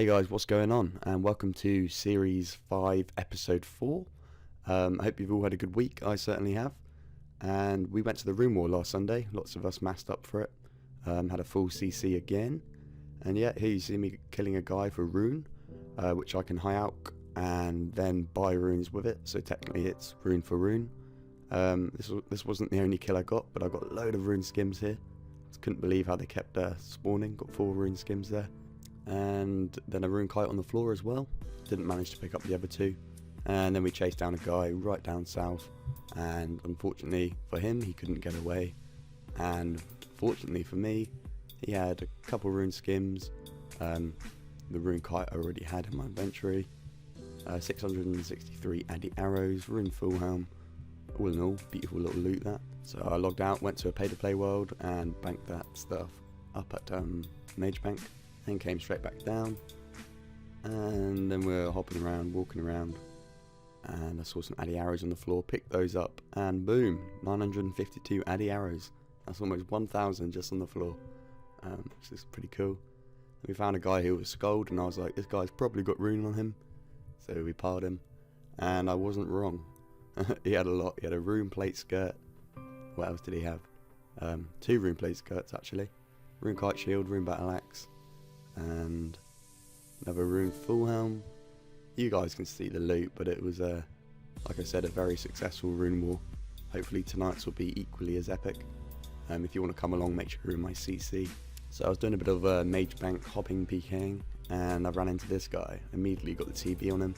Hey guys, what's going on? And welcome to Series 5, Episode 4. I hope you've all had a good week. I certainly have. And we went to the Rune War last Sunday. Lots of us massed up for it. Had a full CC again. And yeah, here you see me killing a guy for Rune, which I can high out and then buy runes with it. So technically it's Rune for Rune. This wasn't the only kill I got, but I got a load of rune skims here. Just couldn't believe how they kept spawning. Got 4 rune skims there. And then a rune kite on the floor as well. Didn't manage to pick up the other 2. And then we chased down a guy right down south, and unfortunately for him he couldn't get away, and fortunately for me he had a couple rune skims, the rune kite I already had in my inventory, 663 anti-arrows, rune full helm. All in all, beautiful little loot that. So I logged out, went to a pay-to-play world and banked that stuff up at Mage Bank. And came straight back down, and then we're hopping around, walking around, and I saw some addy arrows on the floor, picked those up, and boom, 952 addy arrows. That's almost 1,000 just on the floor, which is pretty cool. And we found a guy who was skulled, and I was like, this guy's probably got rune on him, so we parred him, and I wasn't wrong. He had a lot. He had a rune plate skirt. What else did he have? 2 rune plate skirts actually, rune kite shield, rune battle axe, and another rune full helm. You guys can see the loot, but it was like I said, a very successful rune war. Hopefully tonight's will be equally as epic. If you want to come along, make sure you're in my CC. So I was doing a bit of Mage Bank hopping Pking, and I ran into this guy. Immediately got the TB on him,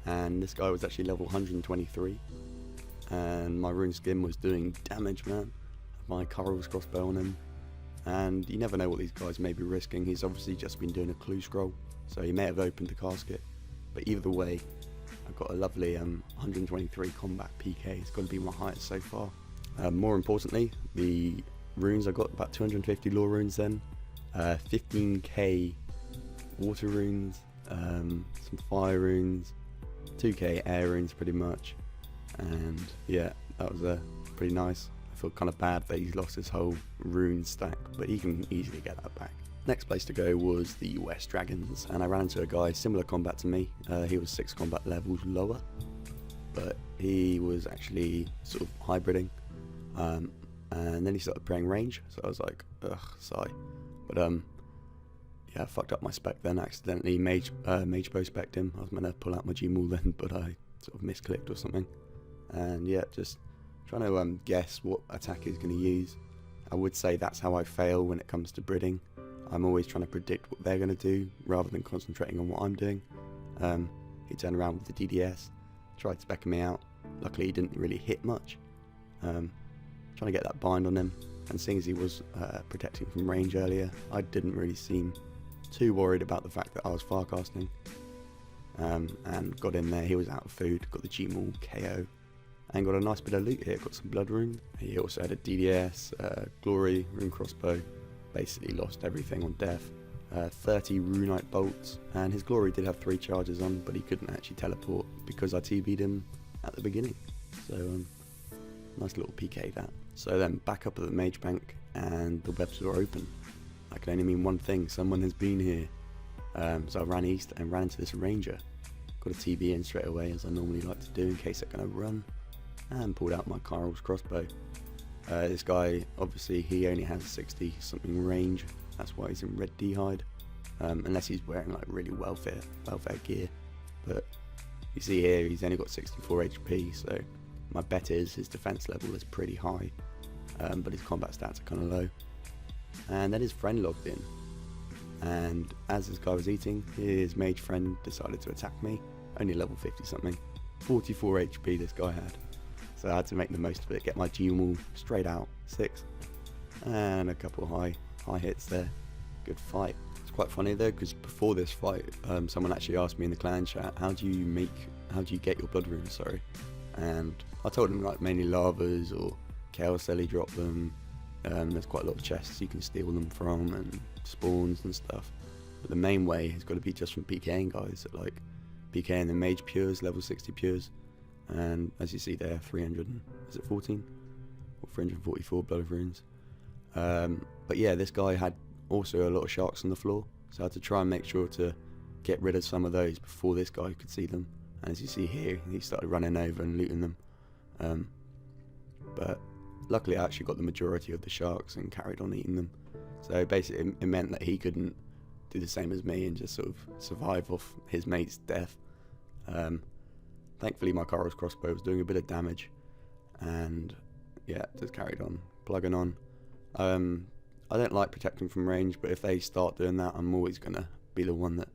and this guy was actually level 123, and my rune skin was doing damage, man. My Coral's crossbow on him. And you never know what these guys may be risking. He's obviously just been doing a clue scroll, so he may have opened the casket. But either way, I've got a lovely 123 combat PK. It's got to be my highest so far. More importantly, the runes I got, about 250 lore runes then, 15k water runes, some fire runes, 2k air runes pretty much. And yeah, that was pretty nice. I feel kind of bad that he's lost his whole rune stack, but he can easily get that back. Next place to go was the West Dragons, and I ran into a guy similar combat to me. He was 6 combat levels lower, but he was actually sort of hybriding, and then he started playing range, so I was like, ugh, sigh. But yeah, I fucked up my spec then, accidentally mage bow spec'd him. I was meant to pull out my Gmaul then, but I sort of misclicked or something, and yeah, just trying to guess what attack he's going to use. I would say that's how I fail when it comes to bridding. I'm always trying to predict what they're going to do rather than concentrating on what I'm doing. He turned around with the DDS, tried specking me out. Luckily he didn't really hit much. Trying to get that bind on him, and seeing as he was protecting from range earlier, I didn't really seem too worried about the fact that I was farcasting. And got in there, he was out of food, got the Gmaul KO. And got a nice bit of loot here, got some blood runes. He also had a DDS, glory, rune crossbow, basically lost everything on death. 30 runite bolts, and his glory did have 3 charges on, but he couldn't actually teleport because I TB'd him at the beginning. So nice little PK that. So then back up at the Mage Bank, and the webs were open. That can only mean one thing, someone has been here. So I ran east and ran into this ranger. Got a TB in straight away, as I normally like to do in case they're going to run. And pulled out my Coral's crossbow. This guy, obviously, he only has 60 something range. That's why he's in red D-hide, unless he's wearing like really welfare gear. But you see here, he's only got 64 HP, so my bet is his defense level is pretty high, but his combat stats are kind of low. And then his friend logged in, and as this guy was eating, his mage friend decided to attack me. Only level 50 something, 44 HP this guy had. So I had to make the most of it, get my Gmaul straight out, 6, and a couple high hits there. Good fight. It's quite funny though, because before this fight, someone actually asked me in the clan chat, how do you get your blood runes, sorry? And I told them like mainly lavas or Kelli drop them. There's quite a lot of chests you can steal them from, and spawns and stuff. But the main way has got to be just from PKing guys, like PKing the Mage Pures, level 60 Pures. And as you see there, 314 or 344 blood runes. But yeah, this guy had also a lot of sharks on the floor, so I had to try and make sure to get rid of some of those before this guy could see them. And as you see here, he started running over and looting them. But luckily I actually got the majority of the sharks and carried on eating them. So basically it meant that he couldn't do the same as me and just sort of survive off his mate's death. Thankfully my Coral's crossbow was doing a bit of damage, and yeah, just carried on plugging on. I don't like protecting from range, but if they start doing that, I'm always gonna be the one that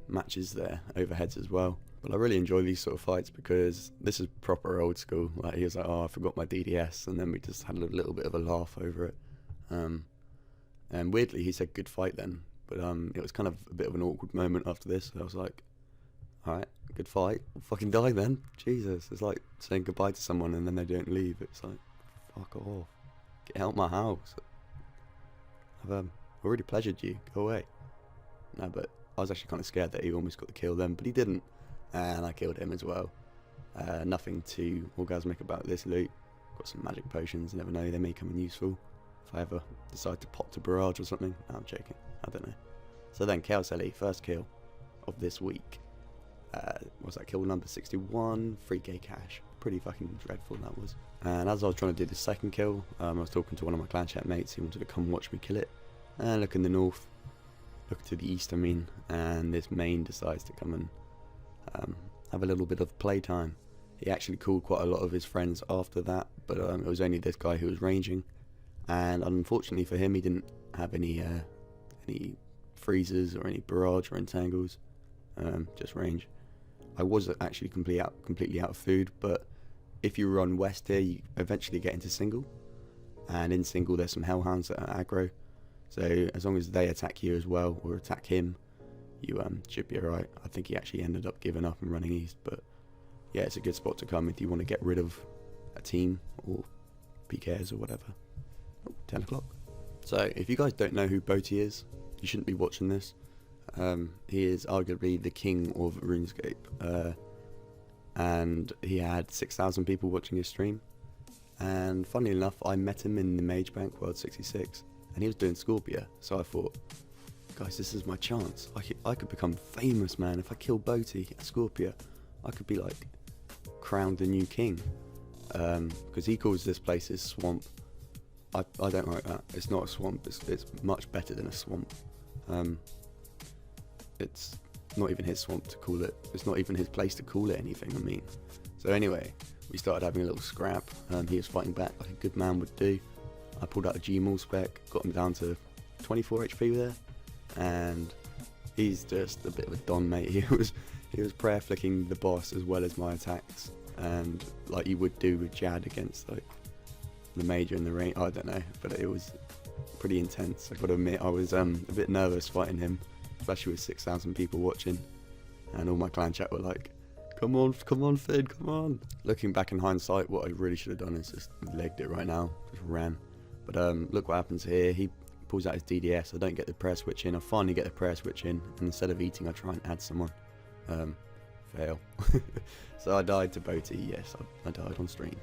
matches their overheads as well. But I really enjoy these sort of fights because this is proper old school. Like, he was like, oh, I forgot my DDS, and then we just had a little bit of a laugh over it. And weirdly, he said good fight then, but it was kind of a bit of an awkward moment after this. I was like, alright, good fight, I'll fucking die then. Jesus, it's like saying goodbye to someone and then they don't leave. It's like, fuck off, get out my house. I've already pleasured you, go away. No, but I was actually kind of scared that he almost got the kill then, but he didn't, and I killed him as well. Nothing too orgasmic about this loot. Got some magic potions, never know, they may come in useful if I ever decide to pop to barrage or something. No, I'm joking, I don't know. So then Kelli, first kill of this week. Was that kill number 61, 3k cash. Pretty fucking dreadful that was. And as I was trying to do the second kill, I was talking to one of my clan chat mates. He wanted to come watch me kill it. And look in the north, look to the east I mean, and this main decides to come and have a little bit of playtime. He actually called quite a lot of his friends after that, but it was only this guy who was ranging. And unfortunately for him, he didn't have any freezes or any barrage or entangles, just range. I was actually completely out of food, but if you run west here, you eventually get into single, and in single there's some hellhounds that are aggro, so as long as they attack you as well, or attack him, you should be alright. I think he actually ended up giving up and running east, but yeah, it's a good spot to come if you want to get rid of a team, or PKs or whatever. 10 o'clock. So if you guys don't know who Boaty is, you shouldn't be watching this. He is arguably the king of RuneScape, and he had 6,000 people watching his stream, and funnily enough I met him in the Mage Bank World 66 and he was doing Scorpia, so I thought, guys, this is my chance. I could become famous, man. If I kill Boaty at Scorpia, I could be like crowned the new king, because he calls this place his swamp. I don't like that. It's not a swamp, it's much better than a swamp. It's not even his swamp to call it. It's not even his place to call it anything, I mean. So anyway, we started having a little scrap. He was fighting back like a good man would do. I pulled out a G-Maul spec, got him down to 24 HP there, and he's just a bit of a don, mate. He was prayer flicking the boss as well as my attacks, and like you would do with Jad against like the Major in the rain. I don't know, but it was pretty intense. I gotta admit, I was a bit nervous fighting him, especially with 6,000 people watching, and all my clan chat were like, come on Fid, come on. Looking back in hindsight, what I really should have done is just legged it right now, just ran. But look what happens here. He pulls out his DDS, I don't get the prayer switch in. I finally get the prayer switch in, and instead of eating I try and add someone. Fail. So I died to Boaty, yes, I died on stream.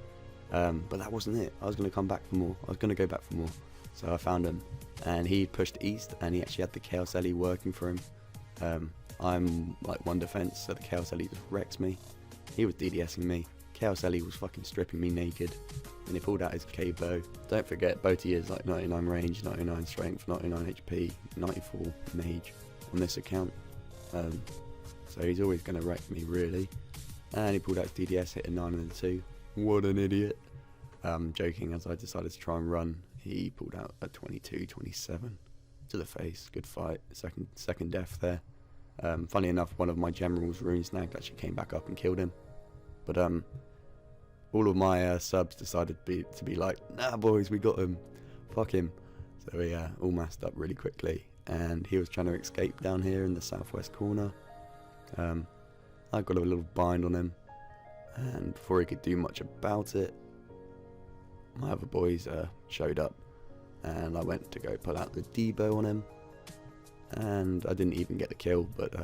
But that wasn't it. I was going to come back for more. I was going to go back for more. So I found him, and he pushed east, and he actually had the Chaos Ellie working for him. I'm like one defense, so the Chaos Ellie just wrecks me. He was DDSing me. Chaos Ellie was fucking stripping me naked, and he pulled out his K-bow. Don't forget, Boaty is like 99 range, 99 strength, 99 HP, 94 mage on this account. So he's always going to wreck me, really. And he pulled out his DDS, hit a 9 and a 2. What an idiot. Joking, as I decided to try and run, he pulled out a 22, 27 to the face. Good fight. Second death there. Funny enough, one of my generals, Rune snagged, actually came back up and killed him. But all of my subs decided to be like, nah boys, we got him. Fuck him. So we all massed up really quickly, and he was trying to escape down here in the southwest corner. I got a little bind on him, and before he could do much about it, my other boys showed up, and I went to go pull out the Debo on him, and I didn't even get the kill. But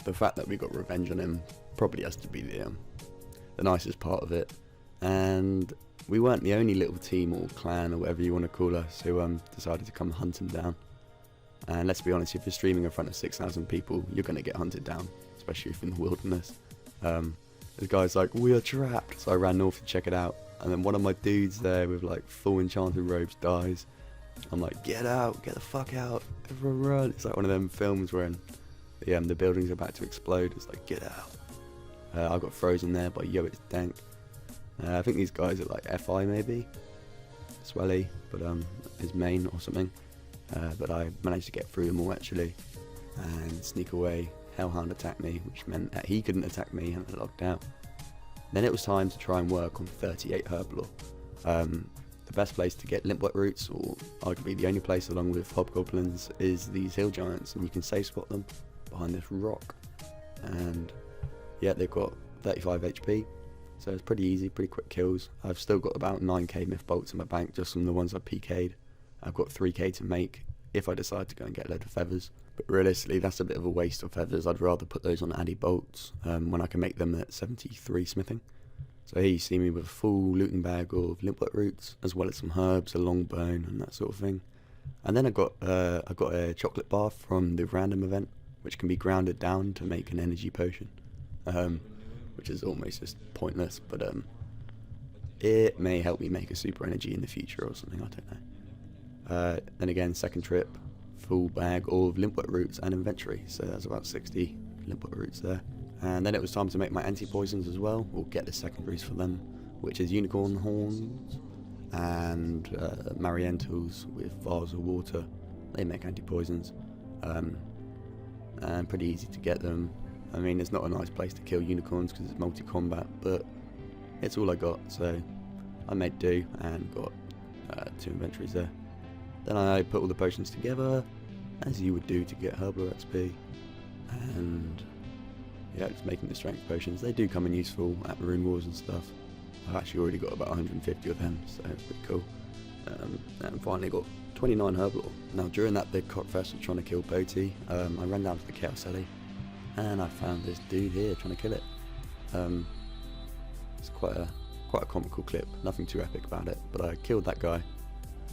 the fact that we got revenge on him probably has to be the nicest part of it. And we weren't the only little team or clan or whatever you want to call us who decided to come hunt him down. And let's be honest, if you're streaming in front of 6,000 people, you're going to get hunted down, especially if in the wilderness. This guy's like, we are trapped. So I ran north to check it out. And then one of my dudes there with like full enchanted robes dies. I'm like, get out, get the fuck out, everyone run. It's like one of them films where the building's about to explode. It's like, get out. I got frozen there by Yo It's Dank. I think these guys are like FI maybe. Swelly, but his main or something. But I managed to get through them all actually and sneak away. Hellhound attacked me, which meant that he couldn't attack me and I logged out. Then it was time to try and work on 38 Herblore. The best place to get limpwet roots, or arguably the only place along with hobgoblins, is these hill giants, and you can safe spot them behind this rock. And yeah, they've got 35 HP, so it's pretty easy, pretty quick kills. I've still got about 9k myth bolts in my bank just from the ones I PK'd. I've got 3k to make if I decide to go and get a load of feathers. But realistically, that's a bit of a waste of feathers. I'd rather put those on addy bolts when I can make them at 73 smithing. So here you see me with a full looting bag of limpwet roots, as well as some herbs, a long bone, and that sort of thing. And then I got a chocolate bar from the random event, which can be grounded down to make an energy potion, which is almost just pointless, but it may help me make a super energy in the future or something, I don't know. Then again, second trip, full bag of limpwet roots and inventory, so that's about 60 limpwet roots there. And then it was time to make my anti-poisons as well, or get the secondaries for them, which is unicorn horns and marientals with vials of water. They make anti-poisons, and pretty easy to get them. I mean, it's not a nice place to kill unicorns because it's multi-combat, but it's all I got, so I made do and got 2 inventories there. Then I put all the potions together, as you would do to get Herblore XP, and yeah, just making the strength potions. They do come in useful at Rune Wars and stuff. I've actually already got about 150 of them, so it's pretty cool. And finally got 29 Herblore. Now during that big cockfest of trying to kill Boaty, I ran down to the Kelli, and I found this dude here trying to kill it. It's quite a comical clip, nothing too epic about it, but I killed that guy,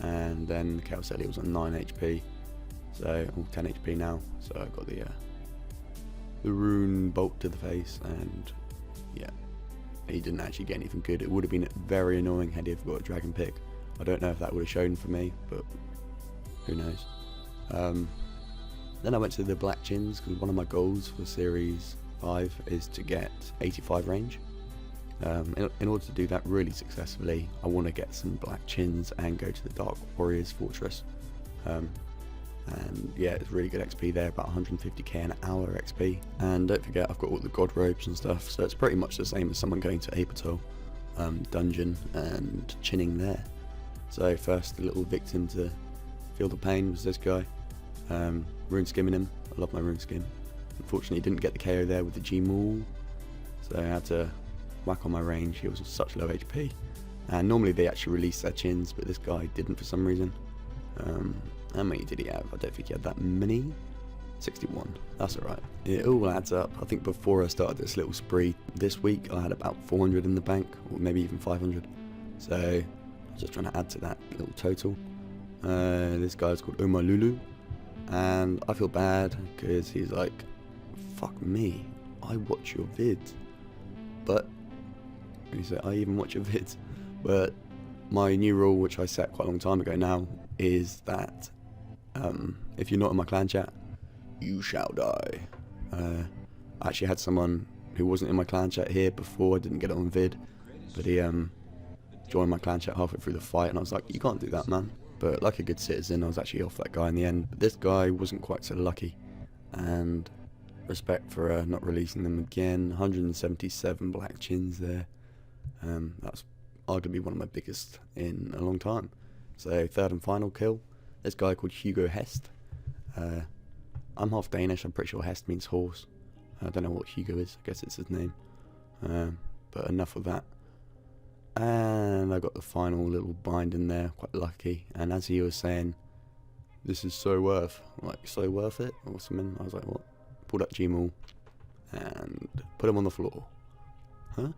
and then Kelli was on 9 HP, so all 10 HP now, so I got the rune bolt to the face, and yeah, he didn't actually get anything good. It would have been very annoying had he have got a dragon pick. I don't know if that would have shown for me, but who knows. Then I went to the black chins, because one of my goals for series 5 is to get 85 range. In order to do that really successfully, I want to get some black chins and go to the Dark Warriors Fortress. And yeah, it's really good XP there, about 150k an hour XP. And don't forget, I've got all the god robes and stuff, so it's pretty much the same as someone going to Edgeville Dungeon and chinning there. So first, the little victim to feel the pain was this guy. Rune skimming him. I love my rune skim. Unfortunately, didn't get the KO there with the G-Maul, so I had to whack on my range. He was on such low HP. And normally they actually release their chins, but this guy didn't for some reason. How many did he have? I don't think he had that many. 61. That's alright. It all adds up. I think before I started this little spree this week, I had about 400 in the bank, or maybe even 500. So I'm just trying to add to that little total. This guy's called Lulu, and I feel bad because he's like, fuck me, I watch your vids. But he said, I even watch your vids. But my new rule, which I set quite a long time ago now, is that if you're not in my clan chat, you shall die. I actually had someone who wasn't in my clan chat here before. I didn't get it on vid, but he joined my clan chat halfway through the fight, and I was like, you can't do that, man. But like a good citizen, I was actually off that guy in the end. But this guy wasn't quite so lucky, and respect for not releasing them again. 177 black chins there. That's arguably one of my biggest in a long time. So third and final kill, this guy called Hugo Hest. I'm half Danish, I'm pretty sure Hest means horse. I don't know what Hugo is, I guess it's his name. But enough of that. And I got the final little bind in there, quite lucky. And as he was saying, this is so worth, like so worth it or something. I was like, what? Pulled up G-Maul and put him on the floor. Huh?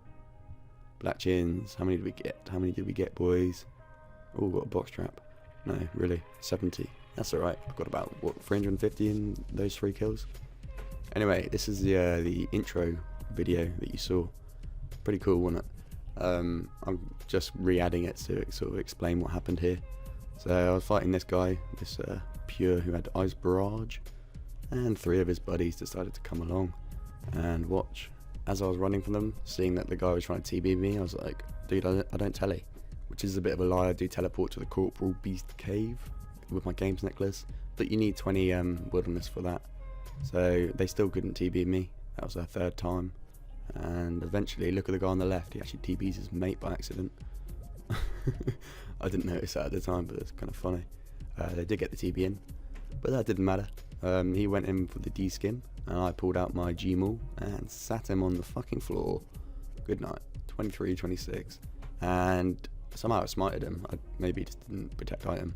Black chins, how many did we get? How many did we get, boys? Oh, got a box trap. No, really, 70. That's alright. I've got about, what, 350 in those 3 kills. Anyway, this is the intro video that you saw. Pretty cool, wasn't it? I'm just re-adding it to sort of explain what happened here. So I was fighting this guy, this Pure, who had Ice Barrage, and 3 of his buddies decided to come along and watch. As I was running from them, seeing that the guy was trying to TB me, I was like, dude, I don't tele. Which is a bit of a lie. I do teleport to the Corporal Beast Cave with my games necklace, but you need 20 wilderness for that. So they still couldn't TB me. That was their 3rd time. And eventually, look at the guy on the left, he actually TBs his mate by accident. I didn't notice that at the time, but it's kind of funny. They did get the TB in, but that didn't matter. He went in for the D-skim, and I pulled out my G-maul and sat him on the fucking floor. Good night. 23-26. And somehow I smited him. I maybe just didn't protect item.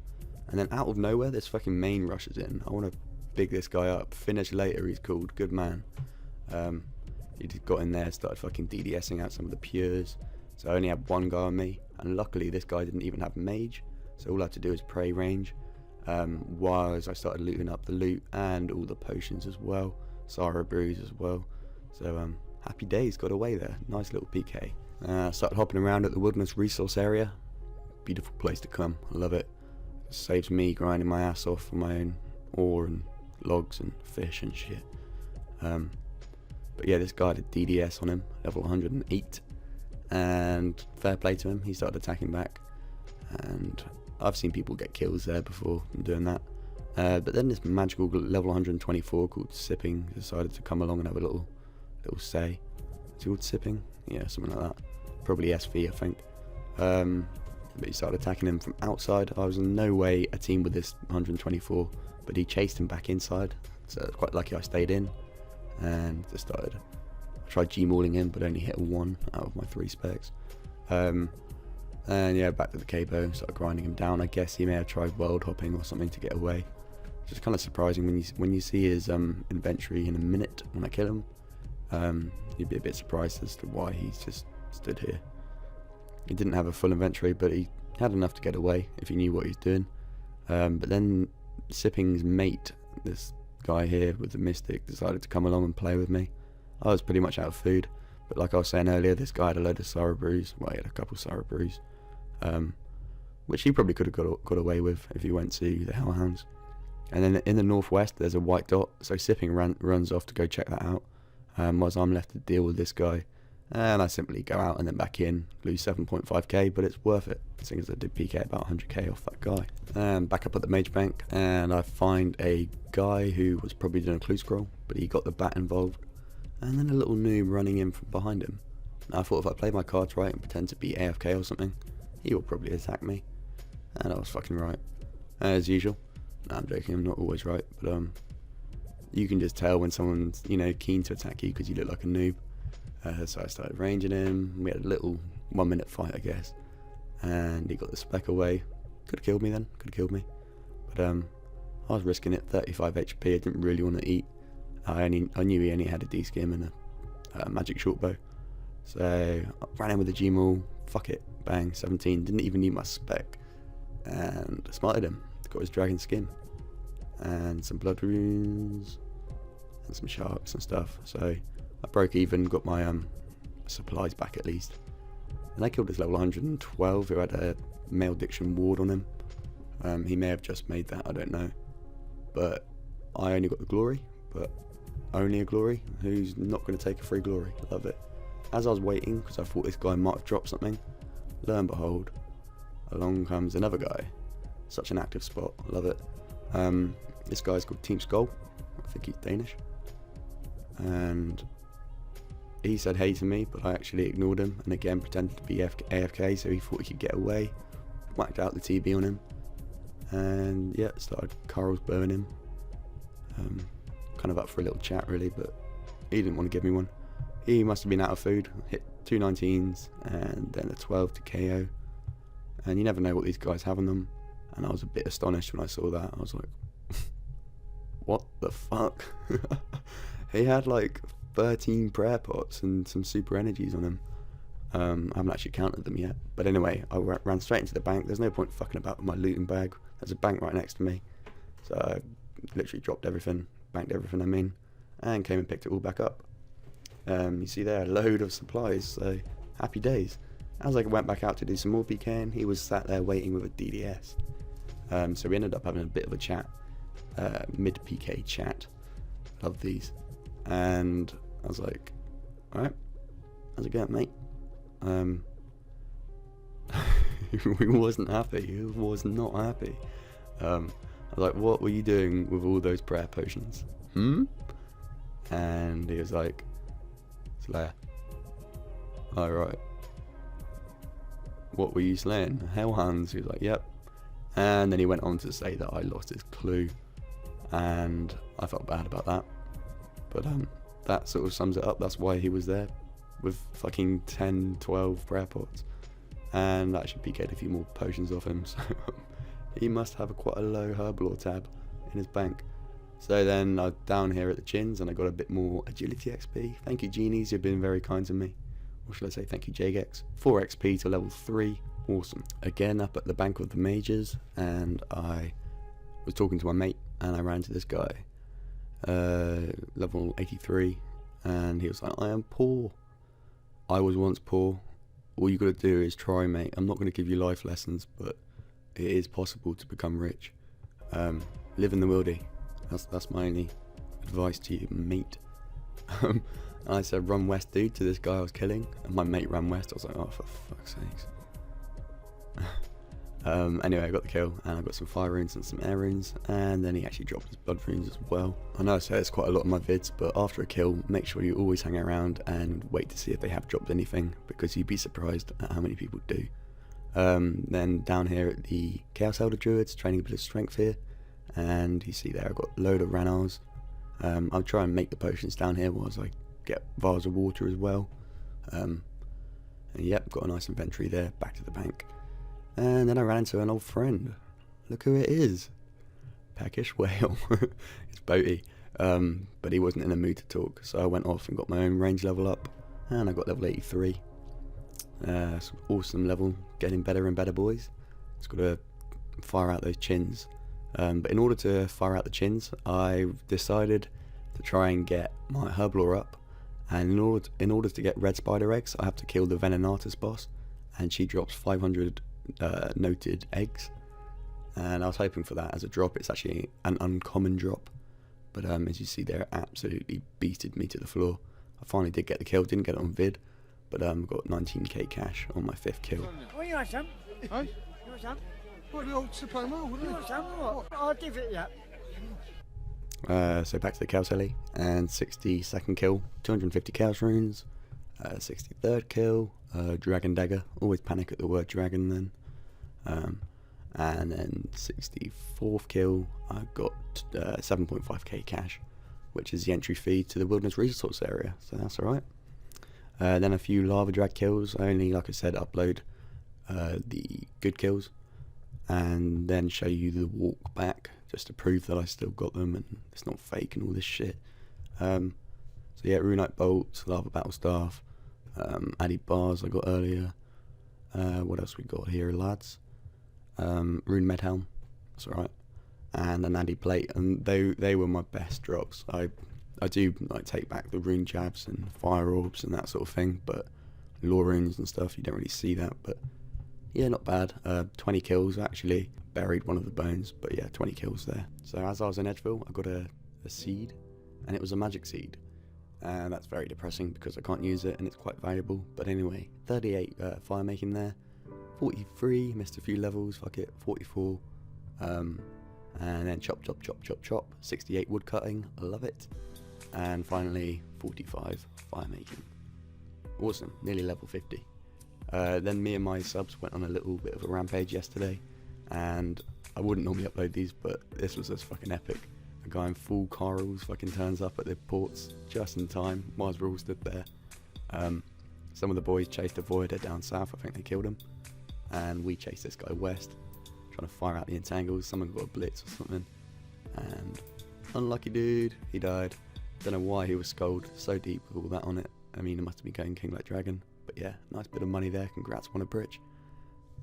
And then out of nowhere, this fucking main rushes in. I want to big this guy up. Finish later, he's called. Good man. He just got in there, started fucking DDSing out some of the pures. So I only had 1 guy on me. And luckily, this guy didn't even have Mage. So all I had to do is pray range. Whilst I started looting up the loot and all the potions as well. Sorrow Brews as well. So happy days, got away there. Nice little PK. Started hopping around at the wilderness resource area. Beautiful place to come. I love it. Saves me grinding my ass off for my own ore and logs and fish and shit. But yeah, this guy had a DDS on him, level 108, and fair play to him, he started attacking back, and I've seen people get kills there before from doing that. But then this magical level 124 called Sipping decided to come along and have a little say. Is it called Sipping? Yeah, something like that. Probably SV, I think. But he started attacking him from outside. I was in no way a team with this 124, but he chased him back inside, so it's quite lucky I stayed in and just started. I tried G-mauling him, but only hit a 1 out of my 3 specs. And yeah, back to the capo, started grinding him down. I guess he may have tried world hopping or something to get away. It's just kind of surprising when you see his inventory in a minute when I kill him. You'd be a bit surprised as to why he's just stood here. He didn't have a full inventory, but he had enough to get away if he knew what he was doing. But then Sipping's mate, this guy here with the Mystic, decided to come along and play with me. I was pretty much out of food, but like I was saying earlier, this guy had a load of Sorrow Brews. Well, he had a couple Sorrow Brews, which he probably could have got away with if he went to the Hellhounds. And then in the northwest, there's a white dot, so Sipping runs off to go check that out, whilst I'm left to deal with this guy. And I simply go out and then back in, lose 7.5k, but it's worth it, seeing as I did PK about 100k off that guy. Back up at the Mage Bank, and I find a guy who was probably doing a clue scroll, but he got the bat involved, and then a little noob running in from behind him. Now I thought if I played my cards right and pretend to be AFK or something, he will probably attack me, and I was fucking right, as usual. No, I'm joking, I'm not always right, but you can just tell when someone's, you know, keen to attack you because you look like a noob. So I started ranging him. We had a little 1-minute fight, I guess, and he got the spec away. Could have killed me then, but I was risking it. 35 HP. I didn't really want to eat. I knew he only had a D-skim and a magic shortbow, so I ran in with the G-maul. Fuck it, bang, 17. Didn't even need my spec, and I smarted him. Got his dragon skin and some blood runes and some sharks and stuff. So I broke even, got my supplies back at least. And I killed this level 112 who had a malediction ward on him. He may have just made that, I don't know. But I only got the glory, but only a glory. Who's not going to take a free glory? Love it. As I was waiting, because I thought this guy might have dropped something, lo and behold, along comes another guy. Such an active spot, love it. This guy's called Team Skull. I think he's Danish. And he said hey to me, but I actually ignored him and again pretended to be AFK, so he thought he could get away. Whacked out the TB on him, and yeah, started Carl's blowing him. Kind of up for a little chat really, but he didn't want to give me one. He must have been out of food. Hit 2 19s and then a 12 to KO. And you never know what these guys have on them. And I was a bit astonished when I saw that. I was like, what the fuck? He had like 13 prayer pots and some super energies on him. I haven't actually counted them yet. But anyway, I ran straight into the bank. There's no point fucking about with my looting bag. There's a bank right next to me. So I literally dropped everything, banked everything I mean, and came and picked it all back up. You see there, a load of supplies, so happy days. As I went back out to do some more PKing, he was sat there waiting with a DDS. So we ended up having a bit of a chat, mid-PK chat. Love these. And I was like, alright, how's it going, mate? He wasn't happy. He was not happy. I was like, what were you doing with all those prayer potions? And he was like, Slayer. Alright. What were you slaying? Hellhounds? He was like, yep. And then he went on to say that I lost his clue. And I felt bad about that. But that sort of sums it up. That's why he was there with fucking 10, 12 prayer pots. And I actually PK'd a few more potions off him. So he must have quite a low Herblore tab in his bank. So then I was down here at the chins and I got a bit more agility XP. Thank you, genies, you've been very kind to me. Or should I say thank you, Jagex. 4 XP to level 3. Awesome. Again, up at the bank of the mages, and I was talking to my mate and I ran into this guy, level 83, and he was like, I am poor. I was once poor. All you gotta do is try, mate. I'm not gonna give you life lessons, but it is possible to become rich. Live in the wildy. That's my only advice to you, mate. And I said, run west, dude, to this guy I was killing, and my mate ran west. I was like, oh, for fuck's sakes. Anyway, I got the kill, and I got some fire runes and some air runes, and then he actually dropped his blood runes as well. I know I say it's quite a lot of my vids, but after a kill, make sure you always hang around and wait to see if they have dropped anything, because you'd be surprised at how many people do. Then down here at the Chaos Elder Druids, training a bit of strength here, and you see there I've got a load of Ranars. I'll try and make the potions down here whilst I get vials of water as well. And yep, got a nice inventory there, back to the bank. And then I ran into an old friend. Look who it is. Peckish Whale. It's Boaty. But he wasn't in the mood to talk, so I went off and got my own range level up, and I got level 83. It's awesome level, getting better and better, boys. Just got to fire out those chins. But in order to fire out the chins, I decided to try and get my Herblore up, and in order to get red spider eggs, I have to kill the Venenatus boss, and she drops 500 noted eggs, and I was hoping for that as a drop. It's actually an uncommon drop, but as you see there, it absolutely beasted me to the floor. I finally did get the kill, didn't get it on vid, but got 19k cash on my 5th kill. What you want, Sam? Hey? You want some? What, the old Supremo, wouldn't You it? want some or what? I'll give it that. So back to the Chaos Ellie, and 62nd kill, 250 Chaos runes, 63rd kill, Dragon Dagger, always panic at the word dragon then, and then 64th kill, I got 7.5k cash, which is the entry fee to the Wilderness Resource area, so that's alright. Then a few Lava Drag kills. I only, like I said, upload the good kills, and then show you the walk back, just to prove that I still got them and it's not fake and all this shit. So yeah, Runite Bolts, Lava Battle Staff, Addy Bars I got earlier. What else we got here, lads? Rune Medhelm, that's alright. And an Addy Plate, and they were my best drops. I do like take back the rune jabs and fire orbs and that sort of thing, but lore runes and stuff, you don't really see that, but yeah, not bad. 20 kills actually, buried one of the bones, but yeah, 20 kills there. So as I was in Edgeville, I got a seed, and it was a magic seed, and that's very depressing because I can't use it and it's quite valuable. But anyway, 38 fire making there, 43, missed a few levels, fuck it, 44, and then chop, 68 wood cutting, I love it, and finally 45 fire making. Awesome, nearly level 50. Then me and my subs went on a little bit of a rampage yesterday, and I wouldn't normally upload these, but this was just fucking epic. A guy in full corals fucking turns up at the ports just in time whilst we're all stood there. Some of the boys chased a voider down south, I think they killed him, and we chased this guy west, trying to fire out the entangles. Someone got a blitz or something, and unlucky dude, he died. Don't know why he was skulled so deep with all that on it. I mean, it must have been going king like dragon. But yeah, nice bit of money there, congrats on a bridge.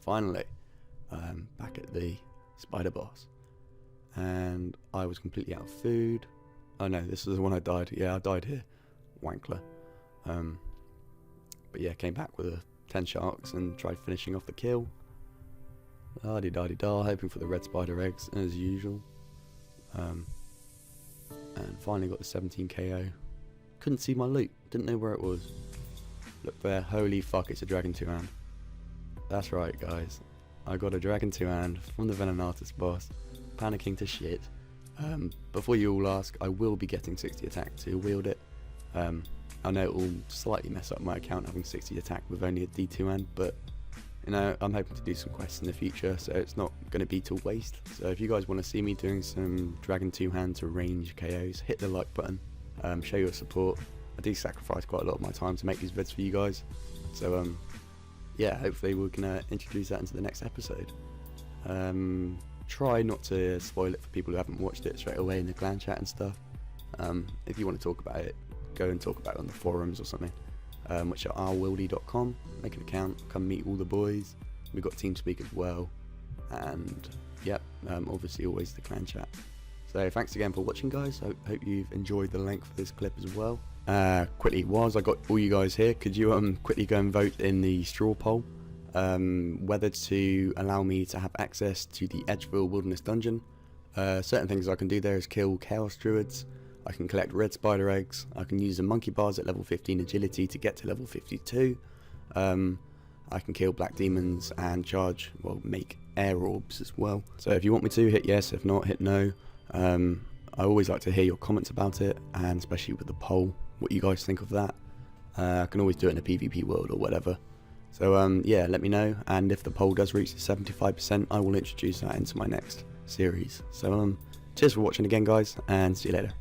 Finally, back at the spider boss, and I was completely out of food. Oh no, this is the one I died. Yeah, I died here. Wankler. But yeah, came back with 10 sharks and tried finishing off the kill. La-di-da-di-da, hoping for the red spider eggs as usual. And finally got the 17 KO. Couldn't see my loot, didn't know where it was. Look there, holy fuck, it's a dragon 2-hand. That's right guys, I got a dragon 2-hand from the Venenatus boss, panicking to shit. Before you all ask, I will be getting 60 attack to wield it. I know it will slightly mess up my account having 60 attack with only a D2 hand, but you know, I'm hoping to do some quests in the future, so it's not going to be to waste. So if you guys want to see me doing some Dragon 2-hand to range KOs, hit the like button, show your support. I do sacrifice quite a lot of my time to make these vids for you guys, so yeah, hopefully we can introduce that into the next episode. Try not to spoil it for people who haven't watched it straight away in the clan chat and stuff. If you want to talk about it, go and talk about it on the forums or something, which are rwildy.com. Make an account, come meet all the boys. We've got TeamSpeak as well, and yep, obviously always the clan chat. So thanks again for watching guys. Hope you've enjoyed the length of this clip as well. Quickly, whilst I got all you guys here, could you quickly go and vote in the straw poll whether to allow me to have access to the Edgeville Wilderness Dungeon. Certain things I can do there is kill Chaos Druids, I can collect red spider eggs, I can use the monkey bars at level 15 agility to get to level 52, I can kill black demons and make air orbs as well. So if you want me to, hit yes, if not, hit no. I always like to hear your comments about it, and especially with the poll, what you guys think of that. I can always do it in a PvP world or whatever. So yeah, let me know, and if the poll does reach the 75%, I will introduce that into my next series. So cheers for watching again guys, and see you later.